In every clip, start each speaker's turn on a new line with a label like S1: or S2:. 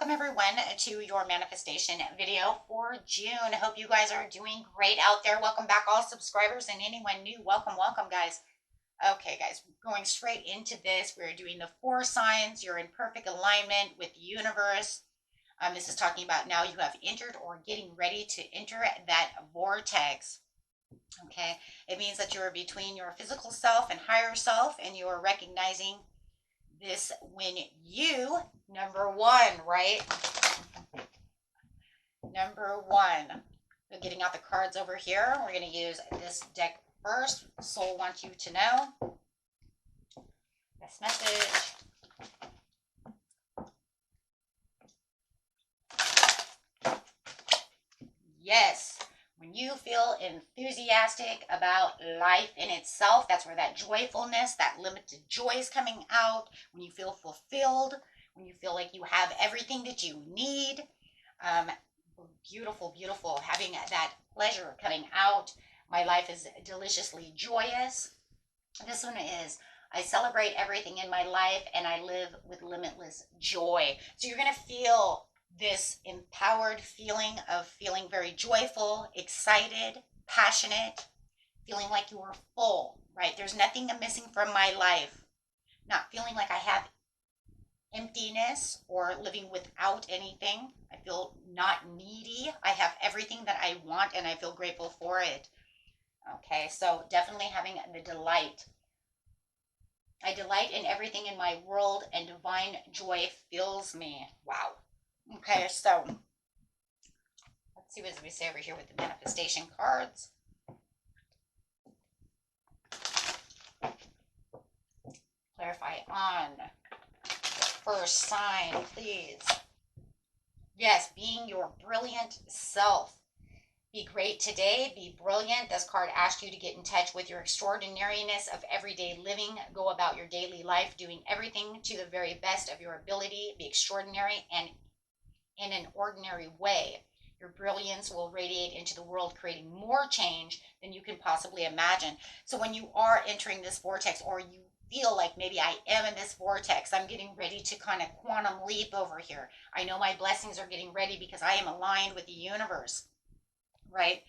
S1: welcome everyone to your manifestation video for June. Hope you guys are doing great out there. Welcome back all subscribers and anyone new. Welcome guys. Okay guys, going straight into this. We're doing the 4 signs. You're in perfect alignment with the universe. This is talking about now you have entered or getting ready to enter that vortex. Okay, it means that you're between your physical self and higher self, and you are recognizing this when you, number 1, right? Number 1. So getting out the cards over here. We're going to use this deck first. Soul wants you to know. This message. Yes. When you feel enthusiastic about life in itself, that's where that joyfulness, that limited joy is coming out. When you feel fulfilled, when you feel like you have everything that you need. Beautiful, beautiful. Having that pleasure coming out. My life is deliciously joyous. This one is, I celebrate everything in my life and I live with limitless joy. So you're going to feel this empowered feeling of feeling very joyful, excited, passionate, feeling like you are full, right? There's nothing missing from my life. Not feeling like I have emptiness or living without anything. I feel not needy. I have everything that I want and I feel grateful for it. Okay, so definitely having the delight. I delight in everything in my world and divine joy fills me. Wow. Okay, so let's see what we say over here with the manifestation cards. Clarify on the first sign, please. Yes, being your brilliant self. Be great today. Be brilliant. This card asks you to get in touch with your extraordinariness of everyday living. Go about your daily life doing everything to the very best of your ability. Be extraordinary and in an ordinary way. Your brilliance will radiate into the world, creating more change than you can possibly imagine. So when you are entering this vortex, or you feel like maybe I am in this vortex, I'm getting ready to kind of quantum leap over here. I know my blessings are getting ready because I am aligned with the universe, right?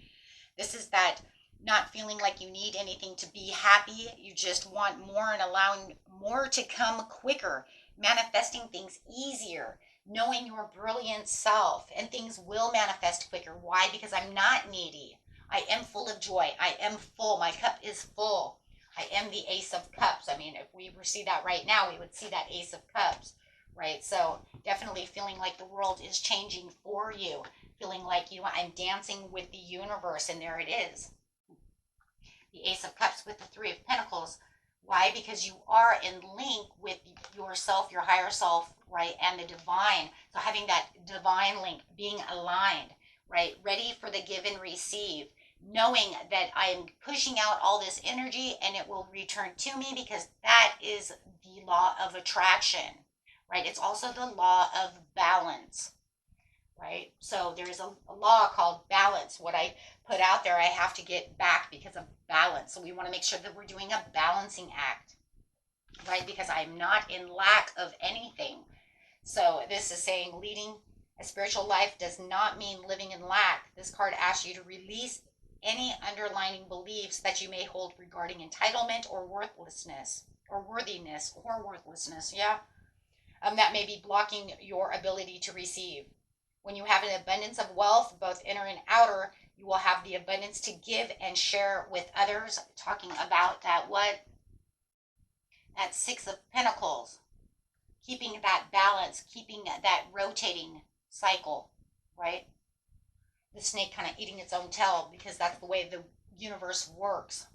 S1: This is that not feeling like you need anything to be happy. You just want more and allowing more to come quicker, manifesting things easier, knowing your brilliant self, and things will manifest quicker. Why? Because I'm not needy. I am full of joy. I am full. My cup is full. I am the Ace of Cups. I mean, if we were to see that right now, we would see that Ace of Cups, right? So definitely feeling like the world is changing for you. Feeling like, you know, I'm dancing with the universe, and there it is. The Ace of Cups with the 3 of Pentacles. Why? Because you are in link with yourself, your higher self, right, and the divine. So having that divine link, being aligned, right, ready for the give and receive, knowing that I am pushing out all this energy and it will return to me, because that is the law of attraction, right? It's also the law of balance, right? So there's a law called balance. What I put out there, I have to get back because of balance. So we want to make sure that we're doing a balancing act, right? Because I'm not in lack of anything. So this is saying leading a spiritual life does not mean living in lack. This card asks you to release any underlying beliefs that you may hold regarding entitlement or worthlessness or worthiness or worthlessness. Yeah. That may be blocking your ability to receive. When you have an abundance of wealth, both inner and outer, you will have the abundance to give and share with others. Talking about that, that 6 of Pentacles. Keeping that balance, keeping that rotating cycle, right? The snake kind of eating its own tail, because that's the way the universe works.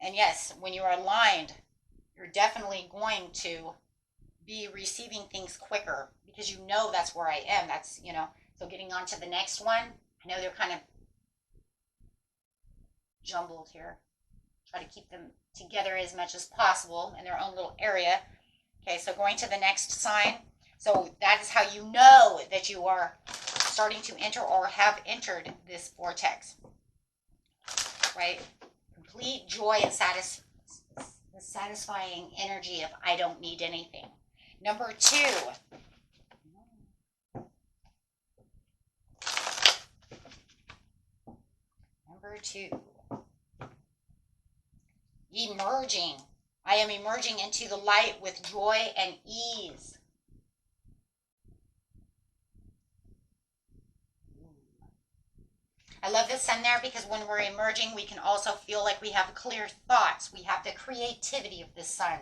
S1: And yes, when you're aligned, you're definitely going to be receiving things quicker, because you know that's where I am. That's, you know, so getting on to the next one. I know they're kind of jumbled here. Try to keep them together as much as possible in their own little area. Okay, so going to the next sign. So that is how you know that you are starting to enter or have entered this vortex, right? Complete joy and satisfying energy of I don't need anything. Number 2, Number 2. Emerging. I am emerging into the light with joy and ease. I love the sun there because when we're emerging, we can also feel like we have clear thoughts. We have the creativity of the sun.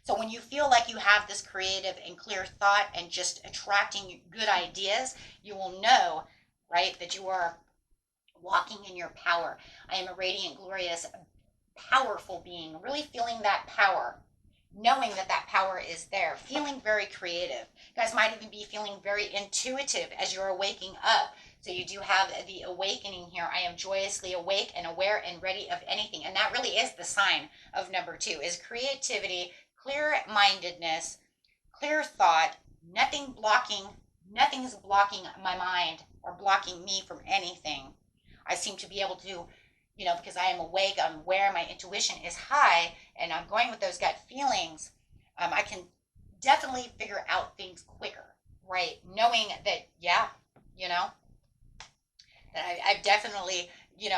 S1: So when you feel like you have this creative and clear thought and just attracting good ideas, you will know, right, that you are walking in your power. I am a radiant, glorious, powerful being, really feeling that power, knowing that that power is there, feeling very creative. You guys might even be feeling very intuitive as you're waking up. So you do have the awakening here. I am joyously awake and aware and ready of anything. And that really is the sign of number 2, is creativity, clear-mindedness, clear thought, nothing's blocking my mind or blocking me from anything. I seem to be able to, because I am awake, I'm aware, my intuition is high, and I'm going with those gut feelings, I can definitely figure out things quicker, right? Knowing that, that I definitely,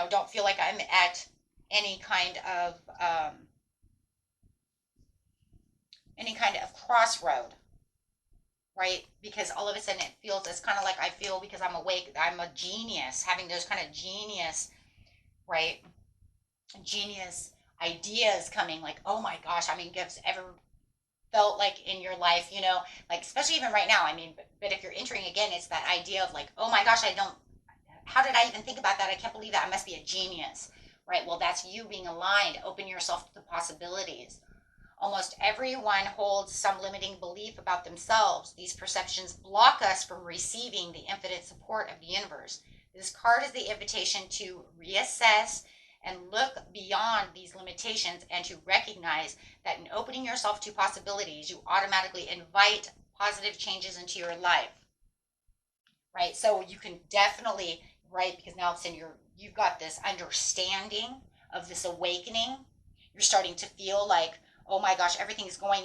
S1: don't feel like I'm at any kind of crossroad, right? Because all of a sudden it feels, it's kind of like I feel, because I'm awake, I'm a genius, having those kind of genius, right? Genius ideas coming, like, oh my gosh, I mean, gifts ever felt like in your life, like, especially even right now, I mean, but if you're entering again, it's that idea of like, oh my gosh, how did I even think about that? I can't believe that. I must be a genius, right? Well, that's you being aligned. Open yourself to the possibilities. Almost everyone holds some limiting belief about themselves. These perceptions block us from receiving the infinite support of the universe. This card is the invitation to reassess and look beyond these limitations and to recognize that in opening yourself to possibilities, you automatically invite positive changes into your life, right? So you can definitely, right, because now it's you've got this understanding of this awakening. You're starting to feel like, oh my gosh, everything is going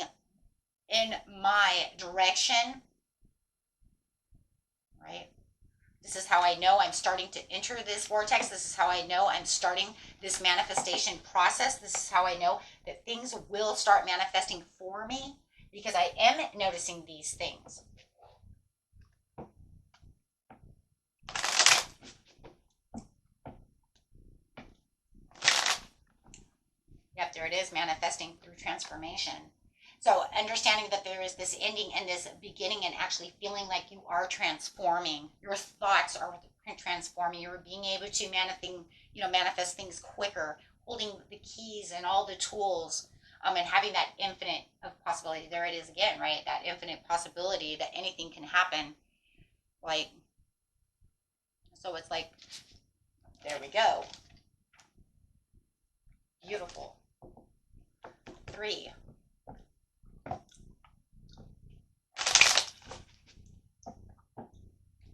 S1: in my direction, right? This is how I know I'm starting to enter this vortex. This is how I know I'm starting this manifestation process. This is how I know that things will start manifesting for me, because I am noticing these things. Yep, there it is, manifesting through transformation. So understanding that there is this ending and this beginning, and actually feeling like you are transforming. Your thoughts are transforming. You're being able to manifest things quicker, holding the keys and all the tools, and having that infinite of possibility. There it is again, right? That infinite possibility that anything can happen. Like, so it's like, there we go. Beautiful. 3.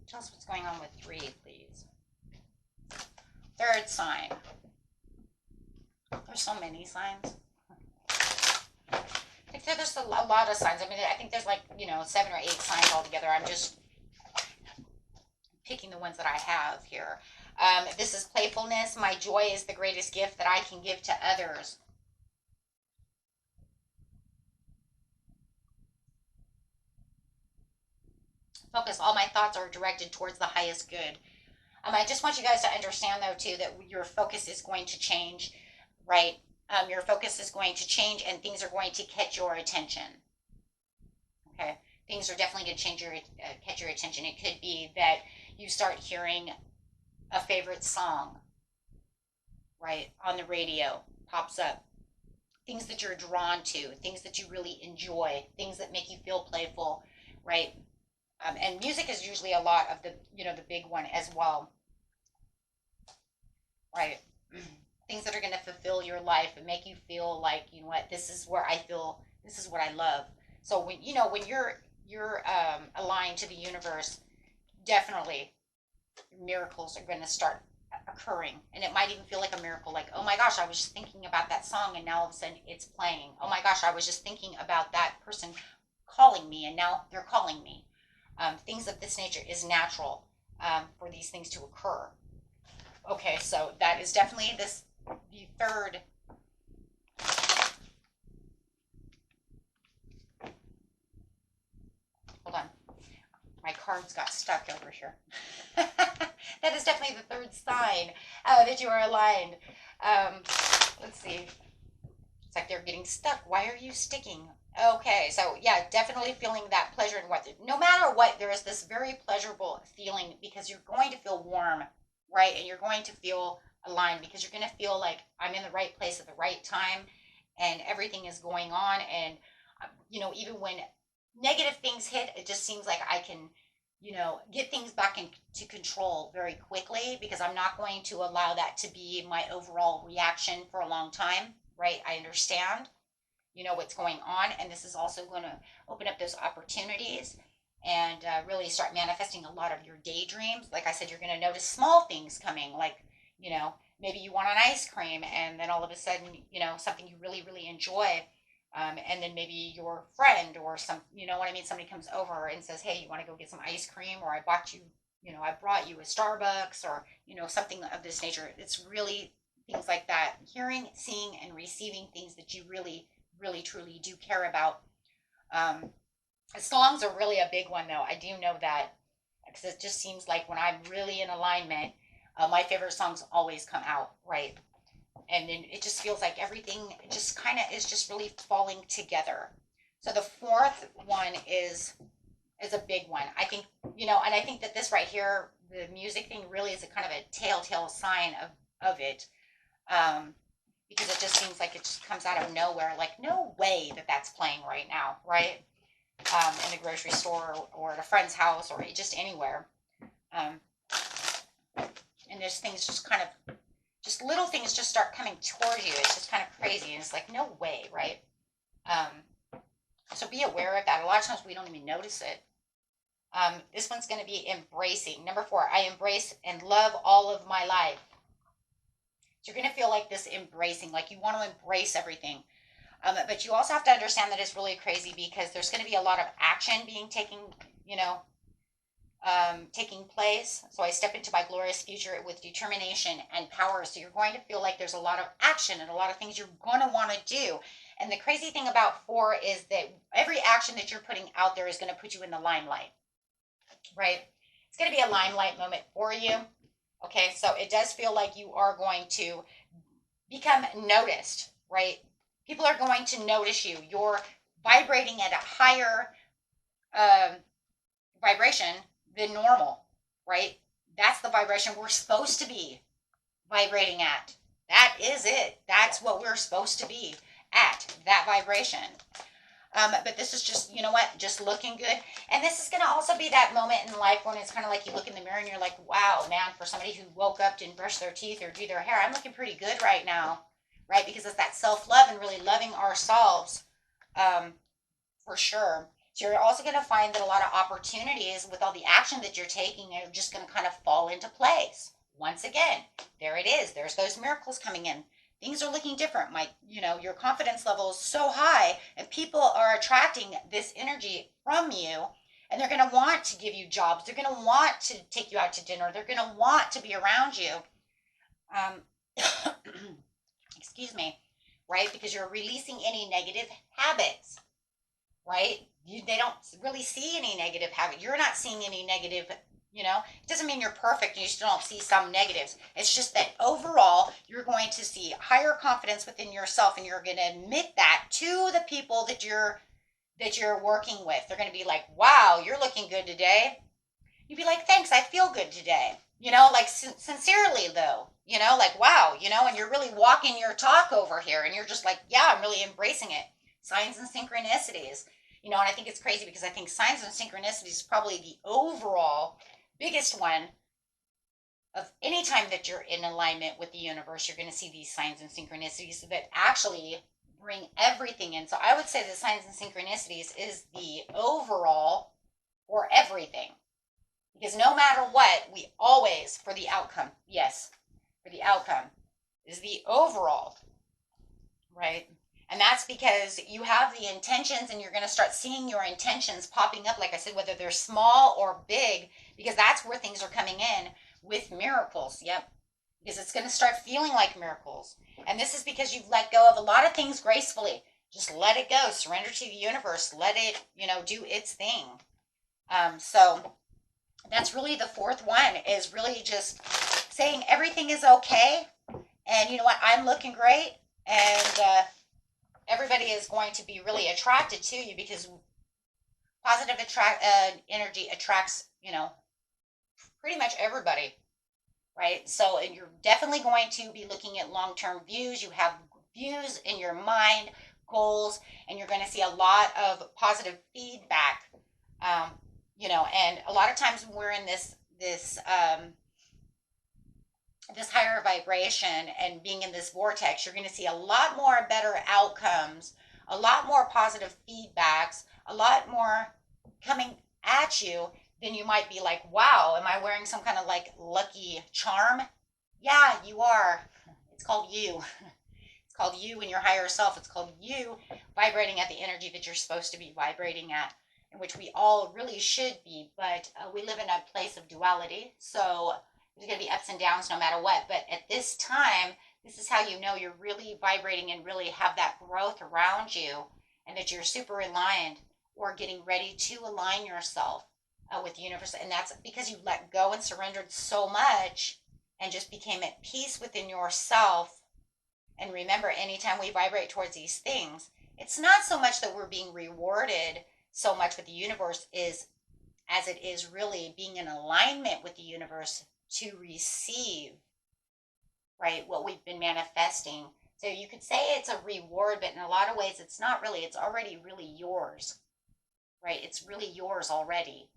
S1: Tell us what's going on with 3, please. 3rd sign. There's so many signs. I think there's a lot of signs. I mean, I think there's like, 7 or 8 signs altogether. I'm just picking the ones that I have here. This is playfulness. My joy is the greatest gift that I can give to others. Focus. All my thoughts are directed towards the highest good. I just want you guys to understand, though, too, that your focus is going to change, right? Your focus is going to change, and things are going to catch your attention. Okay? Things are definitely going to catch your attention. It could be that you start hearing a favorite song, right, on the radio, pops up. Things that you're drawn to, things that you really enjoy, things that make you feel playful, right? And music is usually a lot of the big one as well, right? Things that are going to fulfill your life and make you feel like, what, this is where I feel, this is what I love. So when you're aligned to the universe, definitely miracles are going to start occurring. And it might even feel like a miracle, like, oh my gosh, I was just thinking about that song and now all of a sudden it's playing. Oh my gosh, I was just thinking about that person calling me and now they're calling me. Things of this nature is natural for these things to occur. Okay, so that is definitely the third. Hold on. My cards got stuck over here. That is definitely the third sign that you are aligned. Um, let's see. It's like they're getting stuck. Why are you sticking? Okay, so yeah, definitely feeling that pleasure in what, no matter what, there is this very pleasurable feeling because you're going to feel warm, right? And you're going to feel aligned because you're going to feel like I'm in the right place at the right time and everything is going on. And, even when negative things hit, it just seems like I can, get things back into control very quickly because I'm not going to allow that to be my overall reaction for a long time, right? I understand, what's going on, and this is also going to open up those opportunities and really start manifesting a lot of your daydreams. Like I said, you're going to notice small things coming, like, maybe you want an ice cream, and then all of a sudden, something you really, really enjoy. And then maybe your friend or you know what I mean? Somebody comes over and says, hey, you want to go get some ice cream? Or I brought you a Starbucks or, something of this nature. It's really things like that. Hearing, seeing, and receiving things that you really, really, truly do care about. Um, Songs are really a big one, though. I do know that because it just seems like when I'm really in alignment, my favorite songs always come out, right? And then it just feels like everything just kind of is just really falling together. So the fourth one is a big one. I think, and I think that this right here, the music thing really is a kind of a telltale sign of it. Um, because it just seems like it just comes out of nowhere. Like, no way that that's playing right now, right? In the grocery store or at a friend's house or just anywhere. Um, and there's things just little things just start coming towards you. It's just kind of crazy. And it's like, no way, right? So be aware of that. A lot of times we don't even notice it. This one's going to be embracing. Number 4, I embrace and love all of my life. So you're going to feel like this embracing, like you want to embrace everything. But you also have to understand that it's really crazy because there's going to be a lot of action being taking place. So I step into my glorious future with determination and power. So you're going to feel like there's a lot of action and a lot of things you're going to want to do. And the crazy thing about 4 is that every action that you're putting out there is going to put you in the limelight, right? It's going to be a limelight moment for you. Okay, so it does feel like you are going to become noticed, right? People are going to notice you. You're vibrating at a higher vibration than normal, right? That's the vibration we're supposed to be vibrating at. That is it. That's what we're supposed to be at, that vibration. But this is just, just looking good. And this is going to also be that moment in life when it's kind of like you look in the mirror and you're like, wow, man, for somebody who woke up, didn't brush their teeth or do their hair, I'm looking pretty good right now, right? Because it's that self-love and really loving ourselves, for sure. So you're also going to find that a lot of opportunities with all the action that you're taking are just going to kind of fall into place. Once again, there it is. There's those miracles coming in. Things are looking different. Your confidence level is so high and people are attracting this energy from you and they're going to want to give you jobs. They're going to want to take you out to dinner. They're going to want to be around you. Excuse me, right? Because you're releasing any negative habits, right? They don't really see any negative habit. You're not seeing any negative. It doesn't mean you're perfect and you still don't see some negatives. It's just that overall, you're going to see higher confidence within yourself and you're going to admit that to the people that you're working with. They're going to be like, wow, you're looking good today. You'd be like, thanks, I feel good today. Like sincerely though, like, wow, and you're really walking your talk over here and you're just like, yeah, I'm really embracing it. Signs and synchronicities, and I think it's crazy because I think signs and synchronicities is probably the overall biggest one of any time that you're in alignment with the universe. You're going to see these signs and synchronicities that actually bring everything in. So I would say that signs and synchronicities is the overall for everything. Because no matter what, we always, for the outcome, yes, for the outcome, is the overall, right? And that's because you have the intentions and you're going to start seeing your intentions popping up, like I said, whether they're small or big, because that's where things are coming in with miracles. Yep. because it's going to start feeling like miracles. And this is because you've let go of a lot of things gracefully. Just let it go. Surrender to the universe. Let it, do its thing. So that's really the fourth one, is really just saying everything is okay. And you know what? I'm looking great. And everybody is going to be really attracted to you, because positive energy attracts, pretty much everybody, right? So, and you're definitely going to be looking at long-term views. You have views in your mind, goals, and you're going to see a lot of positive feedback. And a lot of times when we're in this higher vibration and being in this vortex, you're going to see a lot more better outcomes, a lot more positive feedbacks, a lot more coming at you. Then you might be like, wow, am I wearing some kind of like lucky charm? Yeah, you are. It's called you. It's called you and your higher self. It's called you vibrating at the energy that you're supposed to be vibrating at, in which we all really should be. But we live in a place of duality. So there's going to be ups and downs no matter what. But at this time, this is how you know you're really vibrating and really have that growth around you, and that you're super aligned or getting ready to align yourself with the universe. And that's because you let go and surrendered so much and just became at peace within yourself. And remember, anytime we vibrate towards these things, it's not so much that we're being rewarded so much with the universe, is as it is really being in alignment with the universe to receive, right, what we've been manifesting. So you could say it's a reward, but in a lot of ways it's not really. It's already really yours, right? It's really yours already.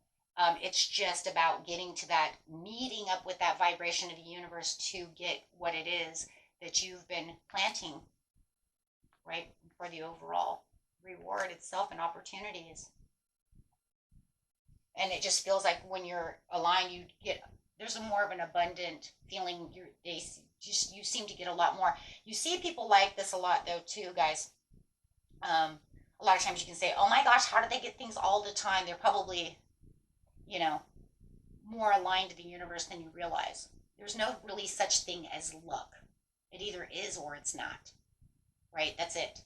S1: It's just about getting to that, meeting up with that vibration of the universe to get what it is that you've been planting, right, for the overall reward itself and opportunities. And it just feels like when you're aligned, there's a more of an abundant feeling. You seem to get a lot more. You see people like this a lot though too, guys. A lot of times you can say, oh my gosh, how do they get things all the time? They're probably, more aligned to the universe than you realize. There's no really such thing as luck. It either is or it's not, right? That's it.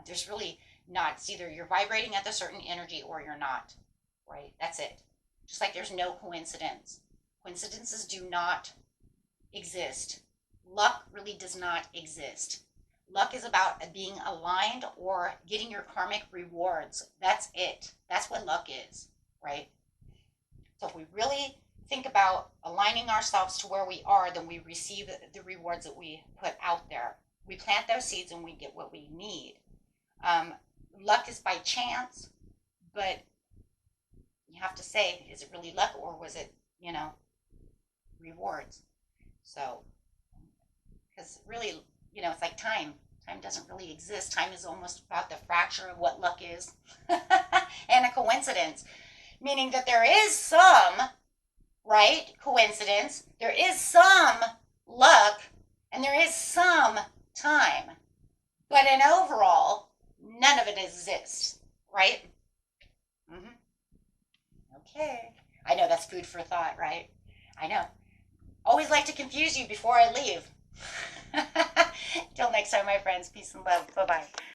S1: There's really not. It's either you're vibrating at a certain energy or you're not, right? That's it. Just like there's no coincidence. Coincidences do not exist. Luck really does not exist. Luck is about being aligned or getting your karmic rewards. That's it. That's what luck is, right? So if we really think about aligning ourselves to where we are, then we receive the rewards that we put out there. We plant those seeds and we get what we need. Luck is by chance, but you have to say, is it really luck or was it, rewards? So, because really, it's like time. Time doesn't really exist. Time is almost about the fracture of what luck is and a coincidence, meaning that there is some, right, coincidence, there is some luck, and there is some time. But in overall, none of it exists, right? Okay. I know that's food for thought, right? I know. Always like to confuse you before I leave. Till next time, my friends. Peace and love. Bye-bye.